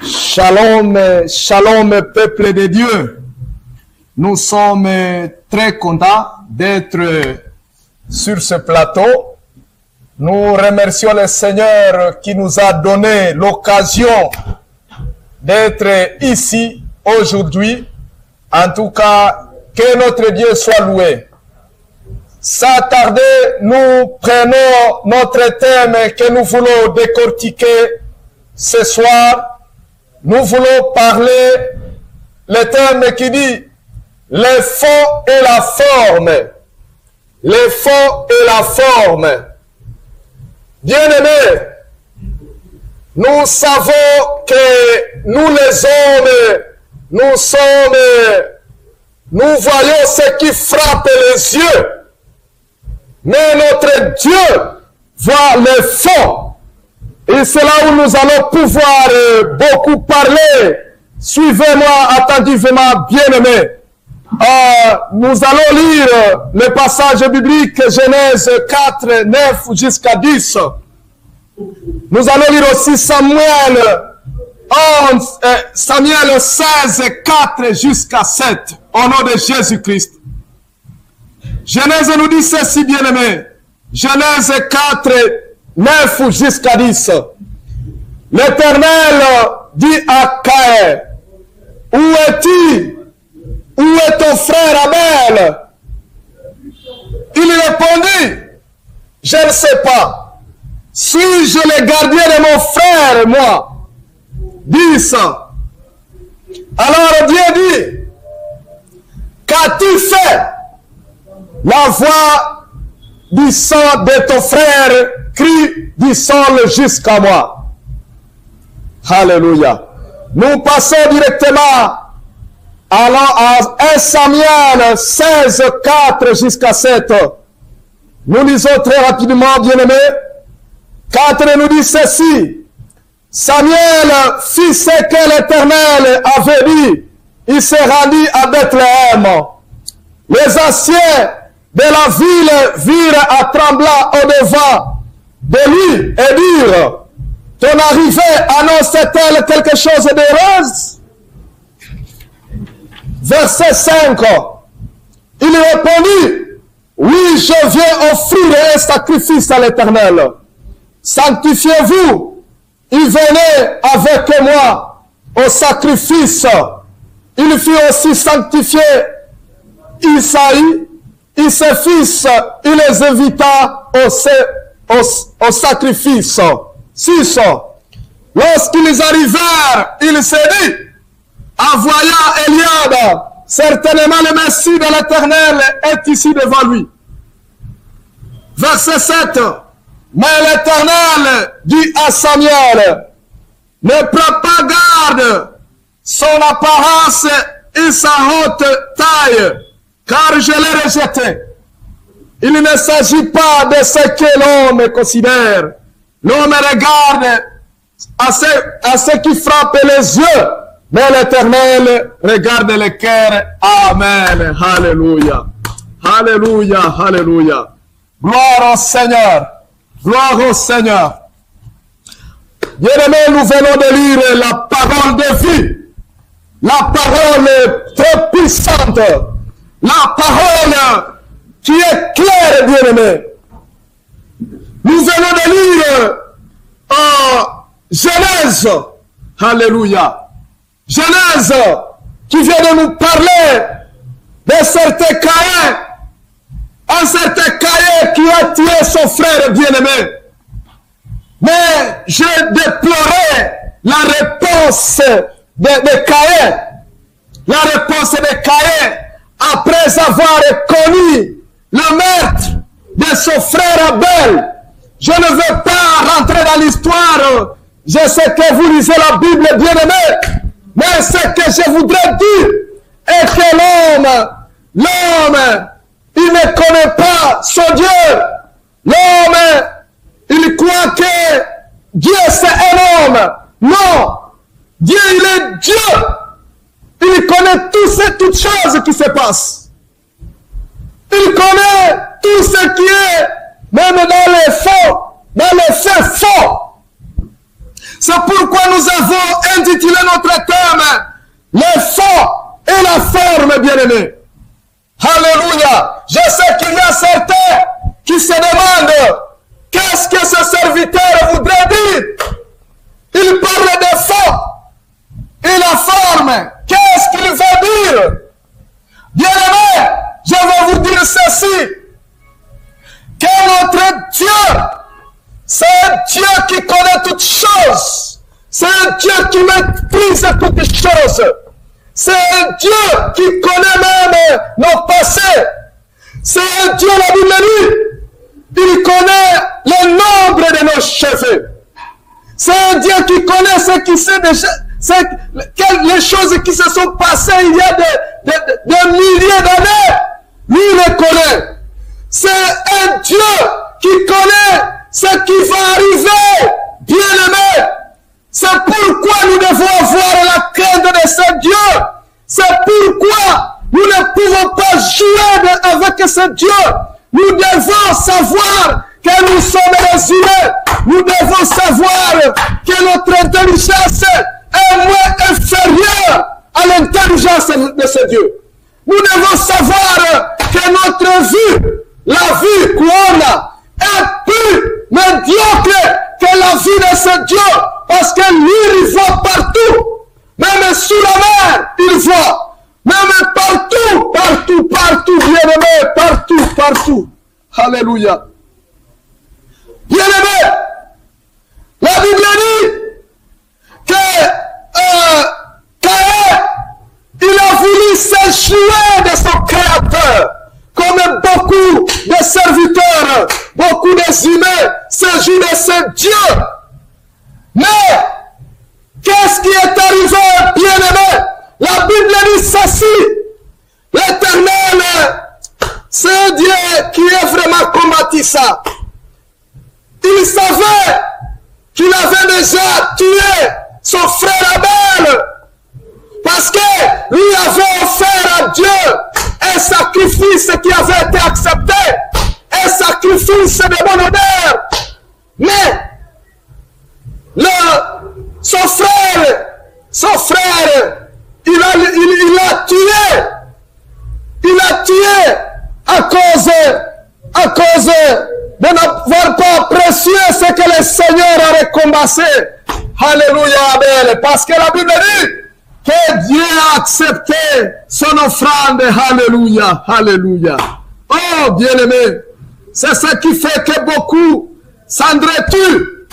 Shalom, shalom peuple de Dieu. Nous sommes très contents d'être sur ce plateau. Nous remercions le Seigneur qui nous a donné l'occasion d'être ici aujourd'hui. En tout cas, que notre Dieu soit loué. Sans tarder, nous prenons notre thème que nous voulons décortiquer ce soir. Nous voulons parler le thème qui dit les fond et la forme. Les fond et la forme. Bien-aimés, nous savons que nous les hommes, nous voyons ce qui frappe les yeux. Mais notre Dieu voit le fond. Et c'est là où nous allons pouvoir beaucoup parler. Suivez-moi attentivement, bien-aimés. Nous allons lire le passage biblique Genèse 4, 9 jusqu'à 10. Nous allons lire aussi Samuel 16, 4 jusqu'à 7. Au nom de Jésus-Christ. Genèse nous dit ceci, bien-aimés. Genèse 4, 9 jusqu'à 10. L'Éternel dit à Caïn, où es-tu? Où est ton frère Abel? Il répondit, je ne sais pas. Suis-je le gardien de mon frère, moi? 10. Alors Dieu dit, qu'as-tu fait? La voix du sang de ton frère crie du sol jusqu'à moi. Alléluia. Nous passons directement à 1 Samuel 16, 4 jusqu'à 7. Nous lisons très rapidement, bien-aimés. 4 nous dit ceci. Samuel fit ce que l'Éternel avait dit. Il se rendit à Bethléem. Les anciens de la ville virent à tremblant au-devant de lui et dirent, ton arrivée annonce-t-elle quelque chose d'heureuse? Verset 5. Il répondit, oui, je viens offrir un sacrifice à l'Éternel. Sanctifiez-vous, il venait avec moi au sacrifice. Il fit aussi sanctifier Isaïe et ses fils, il les invita au sacrifice. 6. Lorsqu'ils arrivèrent, il se dit, en voyant Eliab, certainement le Messie de l'Éternel est ici devant lui. Verset 7. Mais l'Éternel dit à Samuel, ne prends pas garde son apparence et sa haute taille, car je l'ai rejeté. Il ne s'agit pas de ce que l'homme considère. L'homme regarde à ce qui frappe les yeux, mais l'Éternel regarde le cœur. Amen. Alléluia. Alléluia. Alléluia. Gloire au Seigneur. Gloire au Seigneur. Bien-aimés, nous venons de lire la parole de vie. La parole très puissante. La parole qui est claire, bien-aimés. Nous venons de lire Genèse. Alléluia. Genèse qui vient de nous parler de certain Caïn. Un certain Caïn qui a tué son frère bien-aimé. Mais je déplorais la réponse de Caïn. La réponse de Caïn après avoir connu le meurtre de son frère Abel. Je ne veux pas rentrer dans l'histoire. Je sais que vous lisez la Bible, bien-aimé. Mais ce que je voudrais dire est que l'homme, il ne connaît pas son Dieu. L'homme, il croit que Dieu c'est un homme. Non. Dieu, il est Dieu. Il connaît sait toutes choses qui se passent. Il connaît tout ce qui est, même dans les faux, dans les faits faux. C'est pourquoi nous avons intitulé notre thème les faux et la forme, bien-aimés. Alléluia. Je sais qu'il y a certains qui se demandent qu'est-ce que ce serviteur voudrait dire. Il parle de faux et la forme. Qu'est-ce qu'il veut dire? Bien-aimés, je vais vous dire ceci. Que notre Dieu, c'est un Dieu qui connaît toutes choses. C'est un Dieu qui maîtrise toutes choses. C'est un Dieu qui connaît même nos passés. C'est un Dieu, la Bible dit, il connaît le nombre de nos cheveux. C'est un Dieu qui connaît ce qui s'est déjà, les choses qui se sont passées il y a des milliers d'années. Lui le connaît. C'est un Dieu qui connaît ce qui va arriver, bien-aimé. C'est pourquoi nous devons avoir la crainte de ce Dieu. C'est pourquoi nous ne pouvons pas jouer avec ce Dieu. Nous devons savoir que nous sommes des humains. Nous devons savoir que notre intelligence est moins inférieure à l'intelligence de ce Dieu. Nous devons savoir que notre vie, la vie qu'on a, est plus médiocre que la vie de ce Dieu. Parce que lui, il voit partout. Même sous la mer, il voit. Même partout, bien-aimé, partout. Alléluia. Bien-aimé, la Bible dit que Caïn, il a voulu se jouer de son Créateur. Comme beaucoup de serviteurs, beaucoup des humains se jouent de ce Dieu. Mais, qu'est-ce qui est arrivé, bien-aimé? La Bible dit ceci. L'Éternel, c'est un Dieu qui est vraiment combattissant. Il savait qu'il avait déjà tué son frère Abel. Parce que lui avait offert à Dieu un sacrifice qui avait été accepté. Un sacrifice de bon honneur. Mais, son frère, il a tué à cause de n'avoir pas apprécié ce que le Seigneur a récompensé. Alléluia, Abel. Parce que la Bible dit que Dieu a accepté son offrande. Alléluia. Oh, bien-aimé, c'est ce qui fait que beaucoup s'entretuent.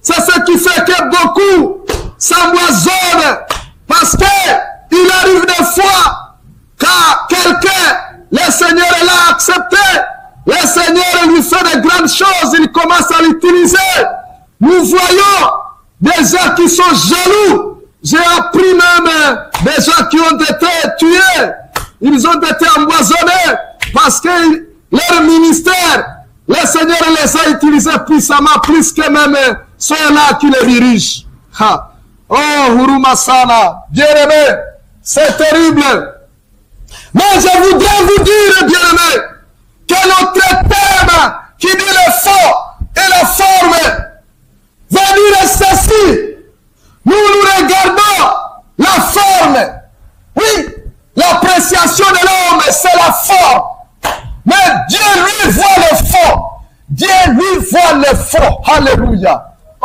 C'est ce qui fait que beaucoup s'empoisonnent. Parce que il arrive des fois quand quelqu'un, le Seigneur l'a accepté, le Seigneur lui fait de grandes choses, il commence à l'utiliser. Nous voyons des gens qui sont jaloux. J'ai appris même des gens qui ont été tués. Ils ont été empoisonnés parce que leur ministère, le Seigneur les a utilisés puissamment, plus que même ceux-là qui les dirigent. Ha. Oh, Hurumasana, bien-aimé, c'est terrible. Mais je voudrais vous dire, bien-aimé, que notre thème qui dit le fond et la forme va dire ceci. Nous regardons la forme. Oui, l'appréciation de l'homme, c'est la forme. Mais Dieu lui voit le fond. Dieu lui voit le fond. Alléluia.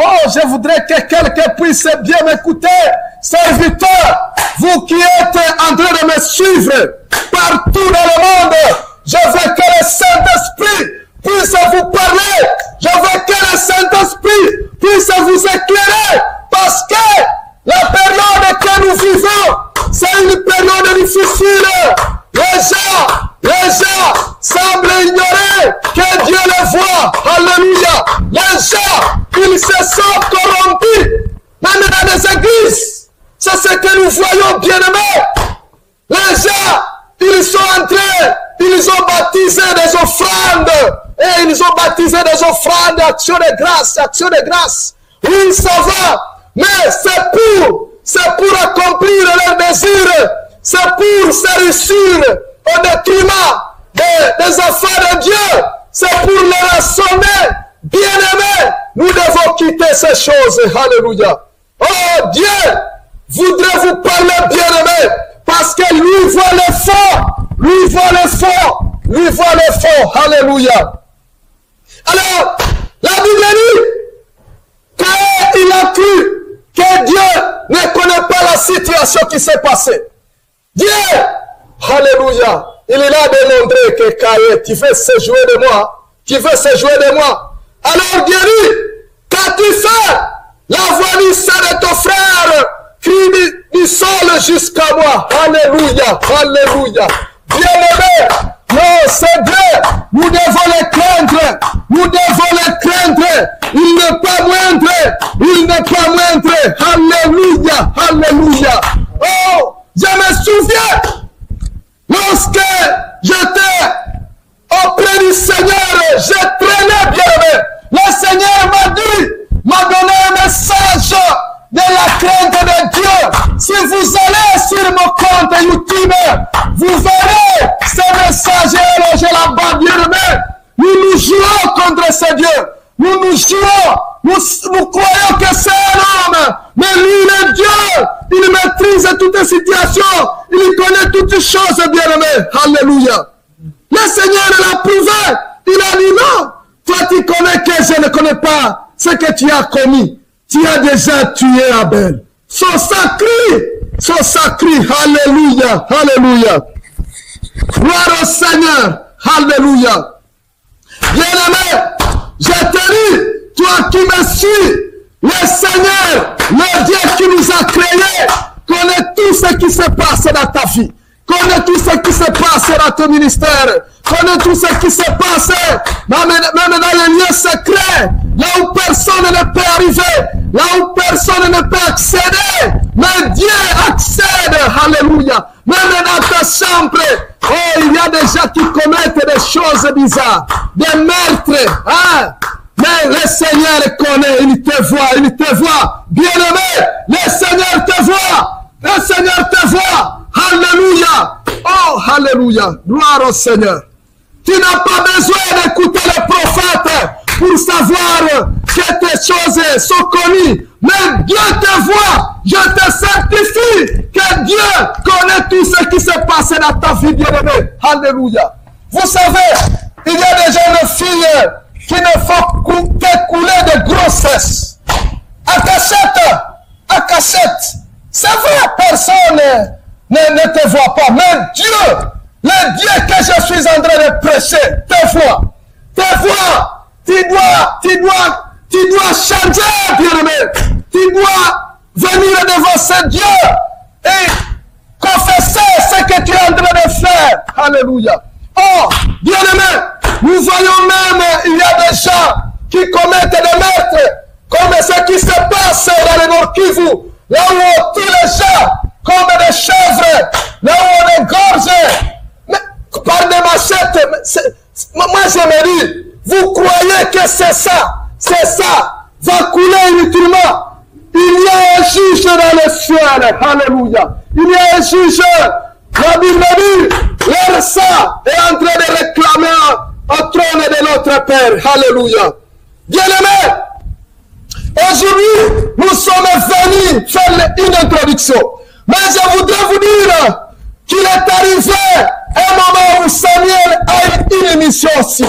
Oh, je voudrais que quelqu'un puisse bien m'écouter. Serviteurs, vous qui êtes en train de me suivre partout dans le monde, je veux que le Saint-Esprit puisse vous parler. Je veux que le Saint-Esprit puisse vous éclairer. Parce que la période que nous vivons, c'est une période difficile. Les gens semblent ignorer que Dieu les voit. Alléluia. Les gens, ils se sont corrompus. Même dans les églises. C'est ce que nous voyons, bien-aimés. Les gens, ils ont baptisé des offrandes. Et ils ont baptisé des offrandes, action de grâce. Oui, ça va. Mais c'est pour accomplir leur désir. c'est pour se réussir au détriment des enfants de Dieu. C'est pour les rassembler. Bien-aimés, nous devons quitter ces choses. Alléluia. Oh, Dieu voudrait vous parler, bien-aimés, parce que lui voit les fonds. Lui voit les fonds. Lui voit les fonds. Alléluia. Alors, la Bible dit, quand il a cru que Dieu ne connaît pas la situation qui s'est passée. Dieu, alléluia, il est là démontré que Caïn, tu veux se jouer de moi. Tu veux se jouer de moi. Alors Dieu dit, quand tu fais la voix du sang de ton frère, crie du sol jusqu'à moi. Alléluia, alléluia. Bien-aimé, non, c'est Dieu. Nous devons les craindre. Nous devons les craindre. Il n'est pas moindre. Il n'est pas moindre. Alléluia, alléluia. Oh, je me souviens, lorsque j'étais auprès du Seigneur, je traînais, bien-aimé. Le Seigneur m'a donné un message de la crainte de Dieu. Si vous allez sur mon compte YouTube, vous verrez ce message élogé là-bas, bien-aimé. Nous jouons contre ce Dieu. Nous jouons. Nous croyons que c'est un homme. Mais lui, il est Dieu. Il maîtrise toutes les situations. Il connaît toutes les choses, bien-aimé. Alléluia. Le Seigneur l'a prouvé. Il a dit non. Toi, tu connais que je ne connais pas ce que tu as commis. Tu as déjà tué Abel. Son sacré. Alléluia. Alléluia. Gloire au Seigneur. Alléluia. Bien-aimé, je te dis, toi qui me suis, le Seigneur, le Dieu qui nous a créés, connaît tout ce qui se passe dans ta vie. Connais tout ce qui se passe dans ton ministère. Connais tout ce qui se passe même dans les lieux secrets. Là où personne ne peut arriver. Là où personne ne peut accéder. Mais Dieu accède. Alléluia. Même dans ta chambre. Oh, il y a des gens qui commettent des choses bizarres. Des meurtres. Hein? Mais le Seigneur connaît. Il te voit. Bien-aimé, le Seigneur te voit. Le Seigneur te voit. Alléluia. Oh, alléluia. Gloire au Seigneur. Tu n'as pas besoin d'écouter les prophètes pour savoir que tes choses sont connues. Mais Dieu te voit. Je te certifie que Dieu connaît tout ce qui se passe dans ta vie, bien-aimé. Alléluia. Vous savez, il y a des jeunes filles qui ne font que couler de grossesse. À cachette. C'est vrai, personne ne te voit pas. Mais Dieu, le Dieu que je suis en train de prêcher, te voit. Tu dois changer, bien-aimé. Tu dois venir devant ce Dieu et confesser ce que tu es en train de faire. Alléluia. Oh, bien-aimé, nous voyons même, il y a des gens qui commettent des meurtres, comme ce qui se passe dans le Nord Kivu, là où on tue les gens, comme des chèvres, là où on égorge, mais par des machettes. Moi je me dis, vous croyez que c'est ça, va couler inutilement. Il y a un juge dans le ciel, alléluia. Il y a un juge, la Bible dit, leur sang est en train de réclamer au trône de notre Père, alléluia. Bien-aimés, aujourd'hui, nous sommes venus faire une introduction. Mais je voudrais vous dire qu'il est arrivé un moment où Samuel a une mission aussi.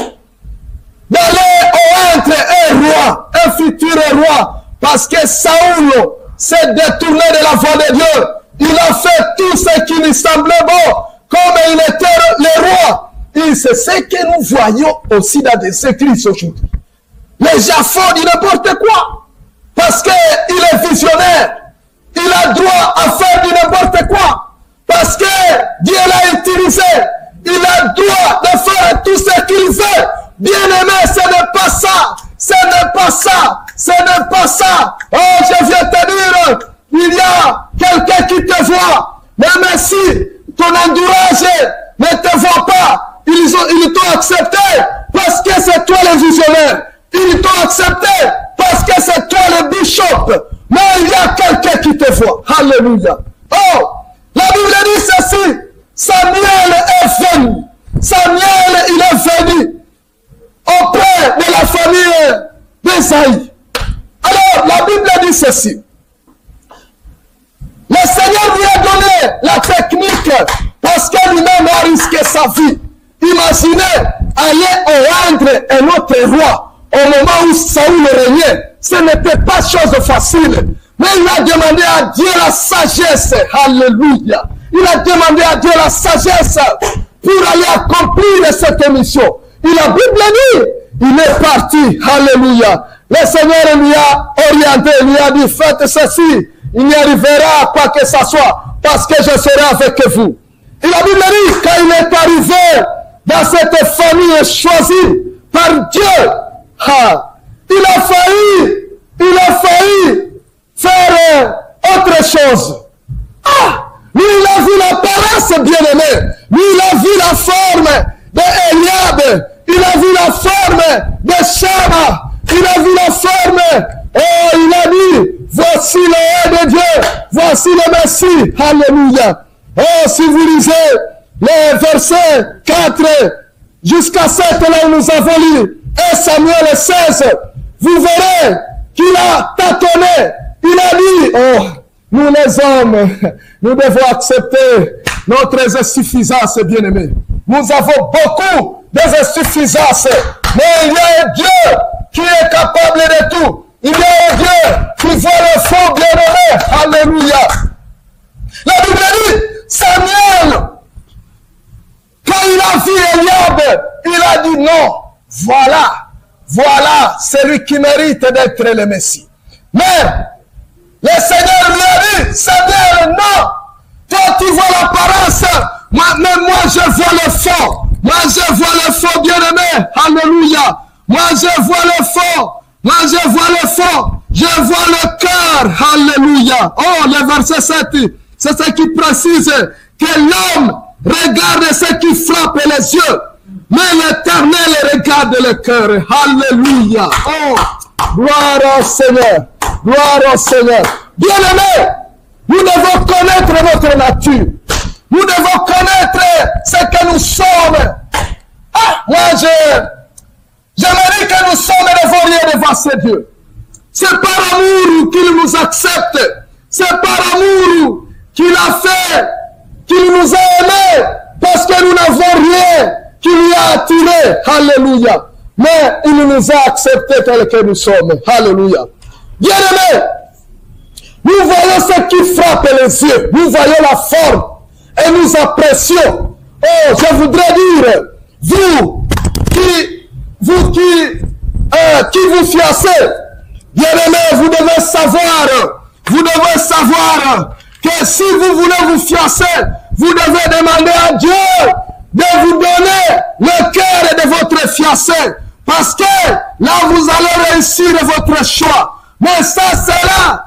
D'aller entre un roi, un futur roi. Parce que Saoul s'est détourné de la voie de Dieu. Il a fait tout ce qui lui semblait bon. Comme il était le roi. Et c'est ce que nous voyons aussi dans des écrits aujourd'hui. Les gens font du n'importe quoi. Parce qu'il est visionnaire. Il a droit à faire du n'importe quoi. Parce que Dieu l'a utilisé. Il a droit de faire tout ce qu'il veut. Bien-aimé, ce n'est pas ça. Ce n'est pas ça. Ce n'est pas ça. Oh, je viens te dire, il y a quelqu'un qui te voit. Même si ton entourage ne te voit pas, ils t'ont accepté parce que c'est toi le visionnaire. Ils t'ont accepté parce que c'est toi le bishop. Mais il y a quelqu'un qui te voit. Alléluia. Oh, La Bible dit ceci. Samuel est venu. Samuel, il est venu auprès de la famille d'Esaïe. Alors, la Bible dit ceci. Le Seigneur lui a donné la technique parce que lui-même a risqué sa vie. Imaginez aller rendre un autre roi au moment où Saoul régnait. Ce n'était pas chose facile. Mais il a demandé à Dieu la sagesse. Alléluia. Il a demandé à Dieu la sagesse pour aller accomplir cette mission. Et la Bible dit, il est parti. Alléluia. Le Seigneur lui a orienté, lui a dit, faites ceci. Il n'y arrivera à quoi que ce soit, parce que je serai avec vous. Et la Bible dit, quand il est arrivé dans cette famille choisie par Dieu, il a failli faire autre chose. Lui, il a vu l'apparence bien-aimée. Lui, il a vu la forme d'Eliab. Il a vu la forme de Shama. Il a vu la forme. Oh, il a dit, voici le roi de Dieu. Voici le Messie. Alléluia. Oh, si vous lisez les versets 4 jusqu'à 7, là où nous avons lu, et Samuel 16, vous verrez qu'il a tâtonné. Il a dit, oh, nous les hommes, nous devons accepter notre insuffisance, bien-aimés. Nous avons beaucoup d'insuffisances, mais il y a un Dieu qui est capable de tout. Il y a un Dieu qui voit le faux, bien-aimé. Alléluia. La Bible dit, Samuel, quand il a vu Eliab, il a dit non, voilà celui qui mérite d'être le Messie. Mais le Seigneur lui a dit, Samuel, non, toi tu vois l'apparence, mais moi je vois le fond. Moi je vois le fond, bien-aimé. Alléluia. Moi je vois le fond. Moi je vois le fond. Je vois le cœur. Alléluia. Oh, le verset 7, c'est ce qui précise que l'homme regarde ce qui frappe les yeux, mais l'Éternel regarde le cœur. Alléluia. Oh, gloire au Seigneur. Gloire au Seigneur. Bien-aimés, nous devons connaître notre nature. Nous devons connaître ce que nous sommes. Moi, je me dis que nous sommes devant rien devant ce Dieu. C'est par amour qu'il nous accepte. C'est par amour qu'il a fait, qu'il nous a aimés, parce que nous n'avons rien qui lui a attiré. Alléluia. Mais il nous a acceptés tels que nous sommes. Alléluia. Bien-aimés, nous voyons ce qui frappe les yeux. Nous voyons la forme et nous apprécions. Oh, je voudrais dire, vous qui vous fiancez, bien-aimés, vous devez savoir que si vous voulez vous fiancer, vous devez demander à Dieu de vous donner le cœur de votre fiancé. Parce que là, vous allez réussir votre choix. Mais ça, c'est là.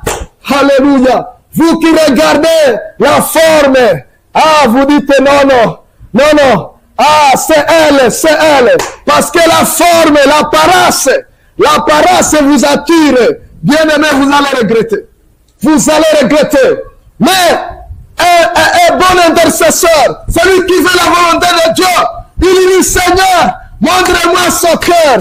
Alléluia. Vous qui regardez la forme. Vous dites non. C'est elle. Parce que la forme, l'apparence vous attire. Bien aimé, vous allez regretter. Mais un bon intercesseur, celui qui veut la volonté de Dieu, il dit, Seigneur, montre-moi son cœur.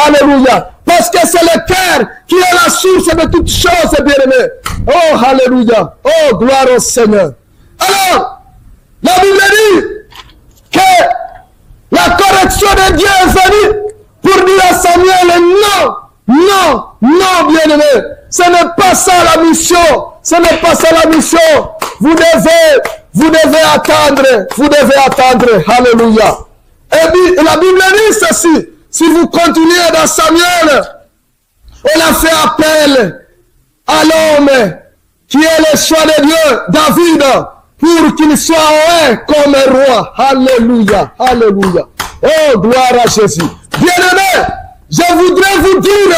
Alléluia. Parce que c'est le cœur qui est la source de toutes choses, bien-aimé. Oh, alléluia. Oh, gloire au Seigneur. Alors, la Bible dit que la correction de Dieu est venue pour dire à Samuel, non, bien-aimé. Ce n'est pas ça la mission. Vous devez attendre. Alléluia. Et puis, la Bible dit ceci. Si vous continuez dans Samuel, on a fait appel à l'homme qui est le choix de Dieu, David, pour qu'il soit oint comme roi. Alléluia. Oh, gloire à Jésus. Bien-aimés, je voudrais vous dire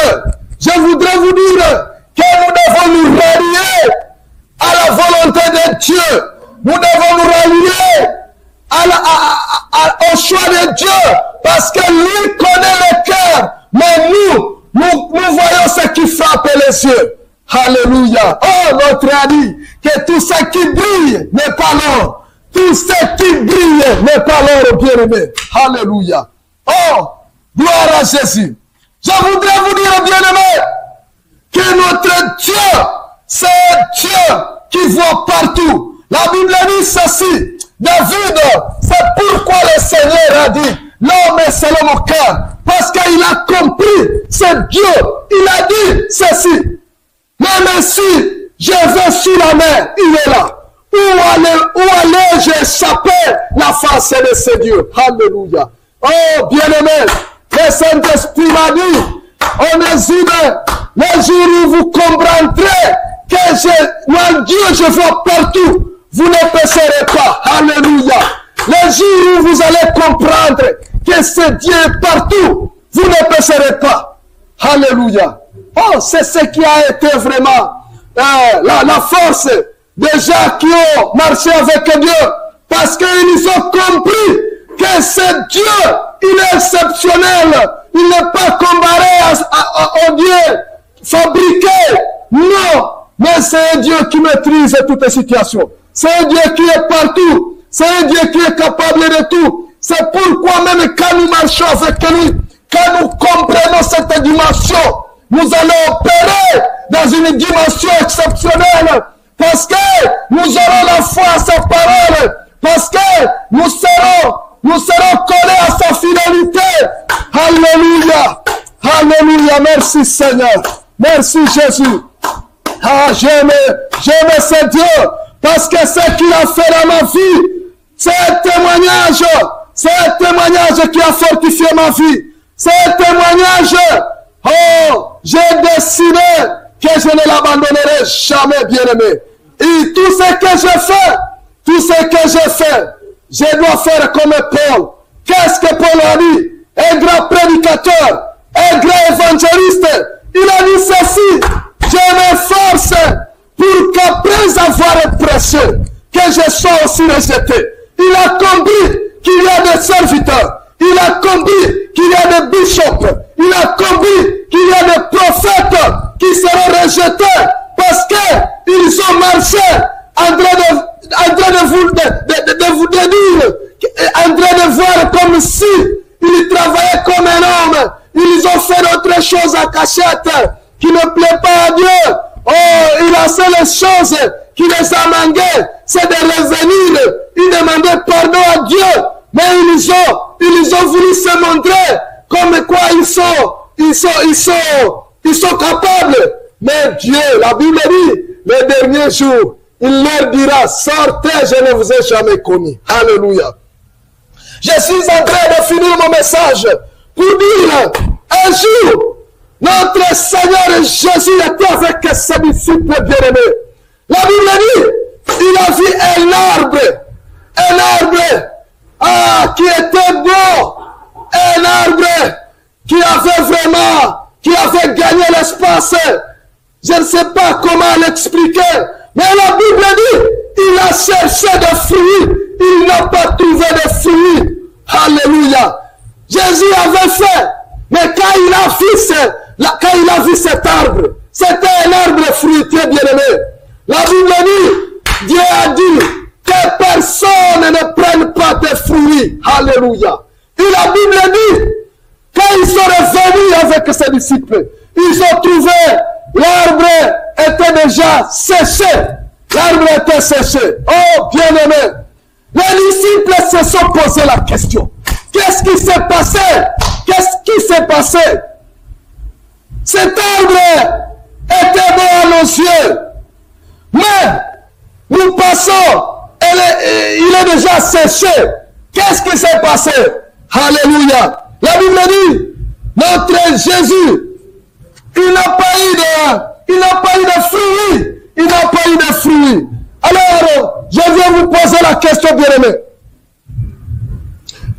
que nous devons nous rallier à la volonté de Dieu. Nous devons nous rallier au choix de Dieu, parce que lui connaît le cœur, mais nous voyons ce qui frappe les yeux. Alléluia. Oh, l'autre a dit que tout ce qui brille n'est pas l'or. Tout ce qui brille n'est pas l'or, bien-aimé. Alléluia. Oh, gloire à Jésus. Je voudrais vous dire, bien-aimé, que notre Dieu, c'est Dieu qui voit partout. La Bible dit ceci. David, c'est pourquoi le Seigneur a dit, l'homme est selon mon cœur. Parce qu'il a compris, c'est Dieu. Il a dit ceci. Même si je vais sous la mer, il est là. Où allais-je échapper la face de ce Dieu? Alléluia. Oh, bien-aimé, le Saint-Esprit m'a dit, on hésite, le jour où vous comprendrez que moi, Dieu, je vois partout, vous ne pécherez pas. Alléluia. Le jour où vous allez comprendre que ce Dieu est partout, vous ne pécherez pas. Alléluia. Oh, c'est ce qui a été vraiment la force des gens qui ont marché avec Dieu. Parce qu'ils ont compris que ce Dieu, il est exceptionnel. Il n'est pas comparé au Dieu fabriqué. Non, mais c'est un Dieu qui maîtrise toutes les situations. C'est un Dieu qui est partout. C'est un Dieu qui est capable de tout. C'est pourquoi même quand nous marchons avec lui, quand nous comprenons cette dimension, nous allons opérer dans une dimension exceptionnelle. Parce que nous aurons la foi à sa parole. Parce que nous serons collés à sa fidélité. Alléluia. Alléluia. Merci Seigneur. Merci Jésus. Ah, j'aime ce Dieu. Parce que ce qu'il a fait dans ma vie, c'est un témoignage qui a fortifié ma vie. C'est un témoignage. Oh, j'ai décidé que je ne l'abandonnerai jamais, bien-aimé. Et tout ce que j'ai fait, je dois faire comme Paul. Qu'est-ce que Paul a dit? Un grand prédicateur, un grand évangéliste. Il a dit ceci: je m'efforce pour qu'après avoir prêché, que je sois aussi rejeté. Il a compris qu'il y a des serviteurs. Il a compris qu'il y a des bishops. Il a compris qu'il y a des prophètes qui seront rejetés parce qu'ils ont marché en train de vous dire, en train de voir comme si ils travaillaient comme un homme. Ils ont fait d'autres choses à cachette qui ne plaît pas à Dieu. Oh, il a fait les choses qui les a manquées, c'est de revenir. Ils demandaient pardon à Dieu, mais ils ont voulu se montrer comme quoi ils sont capables. Mais Dieu, la Bible dit, le dernier jour, il leur dira, sortez, je ne vous ai jamais connu. Alléluia. Je suis en train de finir mon message pour dire, un jour, notre Seigneur Jésus était avec ses disciples bien-aimés. La Bible dit, il a vu un arbre qui était beau, un arbre qui avait gagné l'espace. Je ne sais pas comment l'expliquer, mais la Bible dit, il a cherché des fruits, il n'a pas trouvé de fruits. Alléluia. Jésus avait fait, mais quand il a vu cet arbre, c'était un arbre fruitier bien-aimé. La Bible dit, Dieu a dit que personne ne prenne pas de fruits. Alléluia. Et la Bible dit, quand ils sont revenus avec ses disciples, ils ont trouvé l'arbre était déjà séché. L'arbre était séché. Oh, bien-aimé. Les disciples se sont posé la question. Qu'est-ce qui s'est passé? Qu'est-ce qui s'est passé? Cet arbre était beau à nos yeux. Mais, nous passons, il est déjà séché. Qu'est-ce qui s'est passé? Alléluia. La Bible dit, notre Jésus, il n'a pas eu de fruits. Il n'a pas eu de fruits. Alors, je viens vous poser la question, bien-aimé.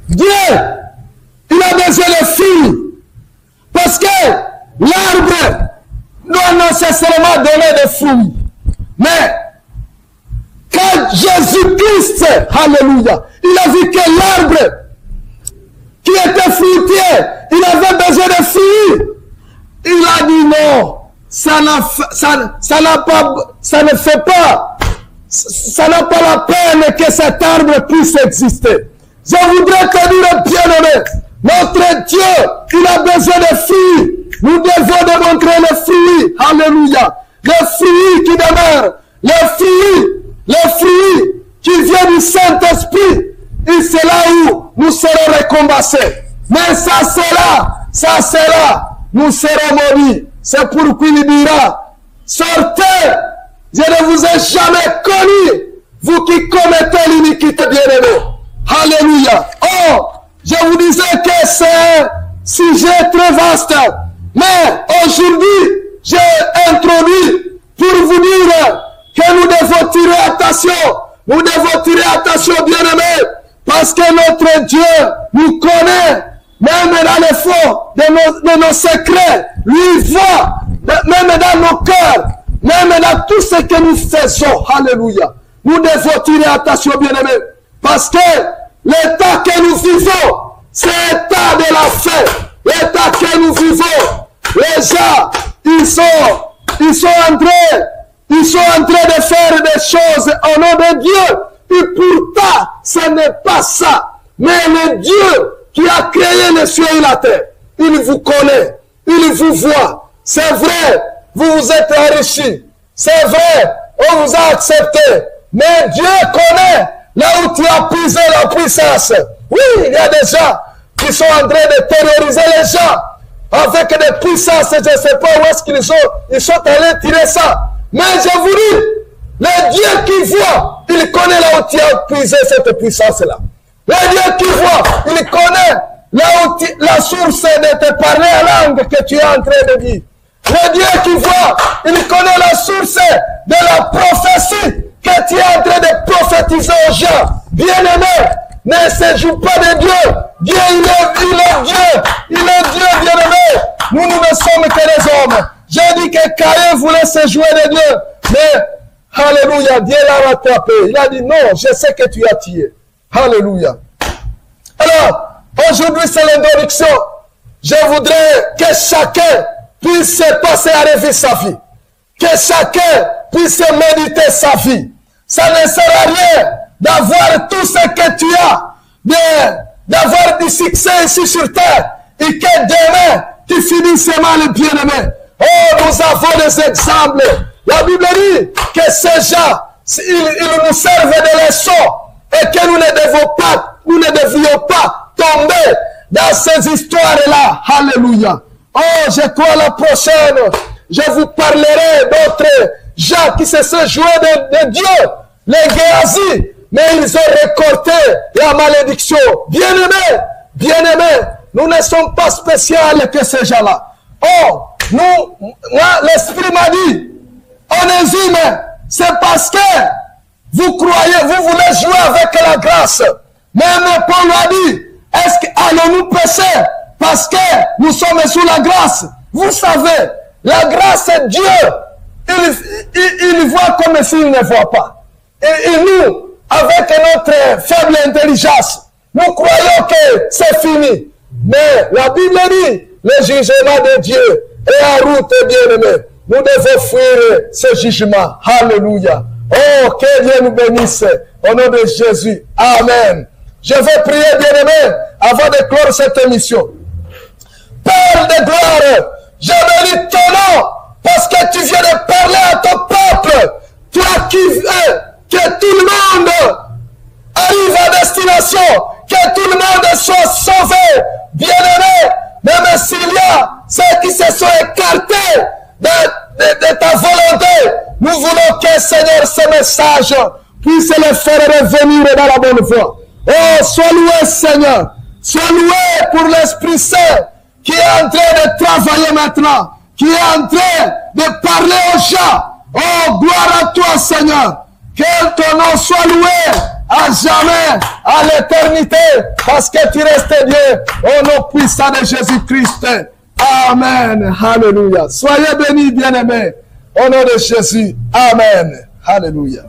Dieu, il a besoin de fruits. Parce que l'arbre doit nécessairement donner des fruits. Mais, quand Jésus-Christ, alléluia, il a vu que l'arbre qui était fruitier, il avait besoin de fruits. Il a dit non, ça n'a pas la peine que cet arbre puisse exister. Je voudrais te dire, bien-aimé, notre Dieu, il a besoin de fruits. Nous devons démontrer les fruits. Alléluia. Les fruits qui demeurent. Les fruits qui viennent du Saint-Esprit. Et c'est là où nous serons récompensés. Mais ça c'est là, nous serons maudits. C'est pourquoi il dira, sortez, je ne vous ai jamais connu, vous qui commettez l'iniquité, bien-aimés. Alléluia. Oh, je vous disais que c'est un sujet très vaste. Mais aujourd'hui, j'ai introduit pour vous dire que nous devons tirer attention. Nous devons tirer attention, bien-aimés, parce que notre Dieu nous connaît, même dans les fonds de nos secrets. Lui voit, même dans nos cœurs, même dans tout ce que nous faisons. Alléluia. Nous devons tirer attention, bien-aimés, parce que l'état que nous vivons, c'est l'état de la fin. L'état que nous vivons, les gens, ils sont en train de faire des choses au nom de Dieu. Et pourtant, ce n'est pas ça. Mais le Dieu qui a créé les cieux et la terre, il vous connaît, il vous voit. C'est vrai, vous vous êtes enrichis. C'est vrai, on vous a accepté. Mais Dieu connaît là où tu as puisé la puissance. Oui, il y a des gens qui sont en train de terroriser les gens avec des puissances. Je ne sais pas où est-ce qu'ils sont. Ils sont allés tirer ça. Mais je vous dis, le Dieu qui voit, il connaît là où tu as puisé cette puissance-là. Le Dieu qui voit, il connaît là où la source de te parler la langue que tu es en train de dire. Le Dieu qui voit, il connaît la source de la prophétie que tu es en train de prophétiser aux gens. Bien-aimé, ne se joue pas de Dieu. Dieu, il est Dieu. Il est Dieu, bien-aimé. Nous ne sommes que des hommes. J'ai dit que Caïn voulait se jouer de Dieu. Mais, alléluia, Dieu l'a rattrapé. Il a dit, non, je sais que tu as tué. Alléluia. Alors, aujourd'hui, c'est l'introduction. Je voudrais que chacun puisse se passer à revue sa vie. Que chacun puisse méditer sa vie. Ça ne sert à rien d'avoir tout ce que tu as, d'avoir du succès ici sur terre, et que demain, tu finisses mal, bien-aimé. Oh, nous avons des exemples. La Bible dit que ces gens, ils nous servent de leçons, et que nous ne devions pas tomber dans ces histoires-là. Alléluia. Oh, je crois la prochaine, je vous parlerai d'autres gens qui se sont joués de Dieu, les Géasi, mais ils ont récolté la malédiction. Bien-aimés, nous ne sommes pas spéciaux que ces gens-là. Oh, moi, l'Esprit m'a dit, on est humain, c'est parce que vous croyez, vous voulez jouer avec la grâce. Même Paul a dit, est-ce que allons-nous pécher parce que nous sommes sous la grâce? Vous savez, la grâce est Dieu. Il voit comme s'il ne voit pas. Et nous, avec notre faible intelligence, nous croyons que c'est fini. Mais la Bible dit, le jugement de Dieu est en route, bien-aimés. Nous devons fuir ce jugement. Alléluia. Oh, que Dieu nous bénisse. Au nom de Jésus. Amen. Je vais prier, bien-aimés, avant de clore cette émission. Père de gloire, je bénis ton nom, parce que tu viens de parler à ton peuple. Toi qui veux que tout le monde arrive à destination, que tout le monde soit sauvé. Bien-aimé, même s'il y a ceux qui se sont écartés de ta volonté, nous voulons que, Seigneur, ce message puisse les faire revenir dans la bonne voie. Oh, sois loué, Seigneur. Sois loué pour l'Esprit Saint qui est en train de travailler maintenant, qui est en train de parler aux gens. Oh, gloire à toi, Seigneur. Que ton nom soit loué à jamais, à l'éternité, parce que tu restes Dieu, au nom puissant de Jésus-Christ. Amen. Alléluia. Soyez bénis, bien-aimés, au nom de Jésus. Amen. Alléluia.